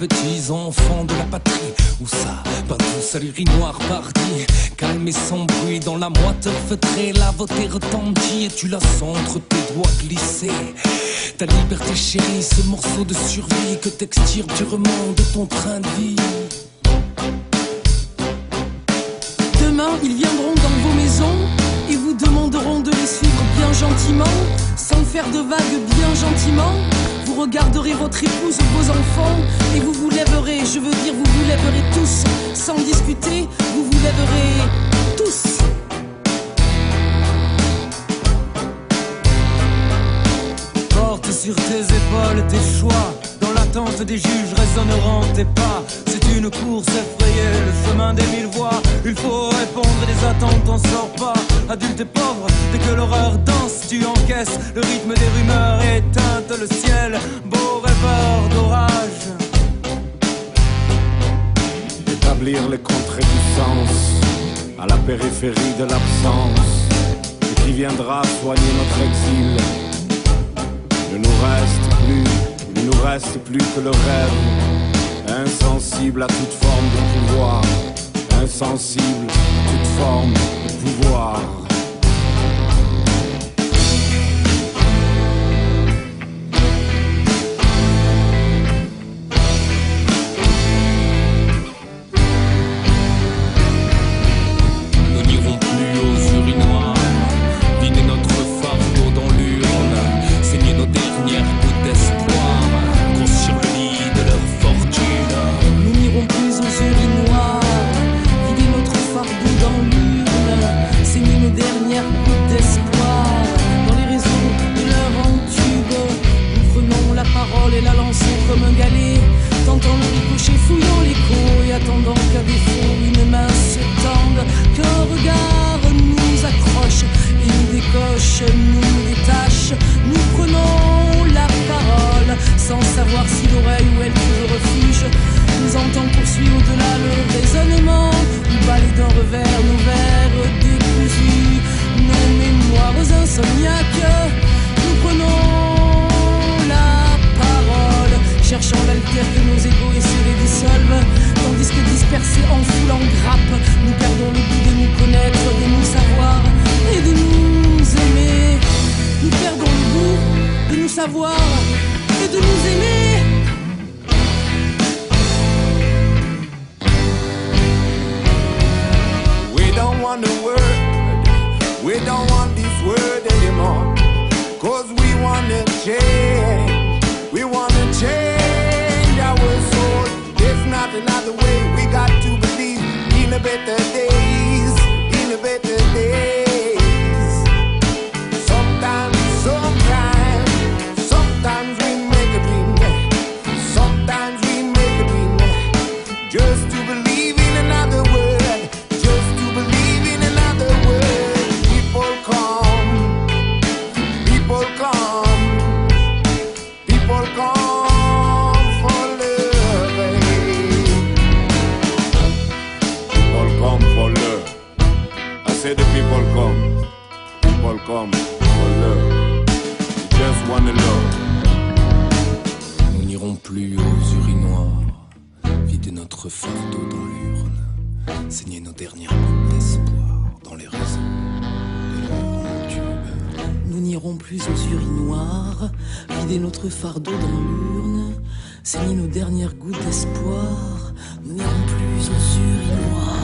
petits enfants de la patrie. Où ça, partout, salut noir parti. Calme et sans bruit dans la moite feutrée. La beauté retentit et tu la sens entre tes doigts glissés. Ta liberté chérie, ce morceau de survie que t'extires durement de ton train de vie. Demain, ils viendront dans vos maisons et vous demanderont de les suivre bien gentiment, sans faire de vagues, bien gentiment. Vous regarderez votre épouse ou vos enfants et vous vous lèverez, je veux dire vous vous lèverez tous, sans discuter, vous vous lèverez tous. Porte sur tes épaules tes choix, dans l'attente des juges résonneront tes pas. C'est une course effrayée, le chemin des mille voies. Il faut répondre et des attentes on sort pas. Adulte et pauvre, dès que l'horreur danse, tu encaisses le rythme des rumeurs et teinte le ciel. Beau rêveur d'orage. Établir les contrées du sens à la périphérie de l'absence. Et qui viendra soigner notre exil. Il ne nous reste plus que le rêve, insensible à toute forme de pouvoir, insensible à toute forme de pouvoir. Nous n'irons plus aux urinoirs, vider notre fardeau dans l'urne, saigner nos dernières gouttes d'espoir, grossir le lit de leur fortune. Nous n'irons plus aux urinoirs, vider notre fardeau dans l'urne, saigner nos dernières gouttes d'espoir, dans les réseaux de leur entube. Nous prenons la parole et la lançons comme un galet, tentant le ricochet, fouillant l'écho et attendant qu'à défaut une main se tende, qu'un regard nous accroche et nous décoche, nous détache. Nous prenons la parole sans savoir si l'oreille où elle trouve refuge nous entend poursuivre au-delà le raisonnement, nous balayer d'un revers nos vers décousus, nos mémoires insomniaques. Nous prenons la parole, cherchant l'altère de nos égaux et se les dissolvent, tandis que dispersés en foule, en grappe, nous perdons le goût de nous connaître, de nous savoir et de nous aimer. Nous perdons le goût de nous savoir et de nous aimer. We don't want the word, we don't want this word anymore. Cause we wanna change, we wanna change our soul. There's not another way, we got to believe in a better days, in a better days. Sometimes we make a dream, sometimes we make a dream. Just to believe in another word, just to believe in another word. People come, people come, people come for love. People come for love. I said the people come for love. You just wanna love. Nous n'irons plus aux urinoirs, vider notre fardeau dans l'urne, saigner nos dernières gouttes d'espoir dans les réseaux de leur tube. Nous n'irons plus aux urinoirs, vider notre fardeau dans l'urne, saigner nos dernières gouttes d'espoir. Nous n'irons plus aux urinoirs.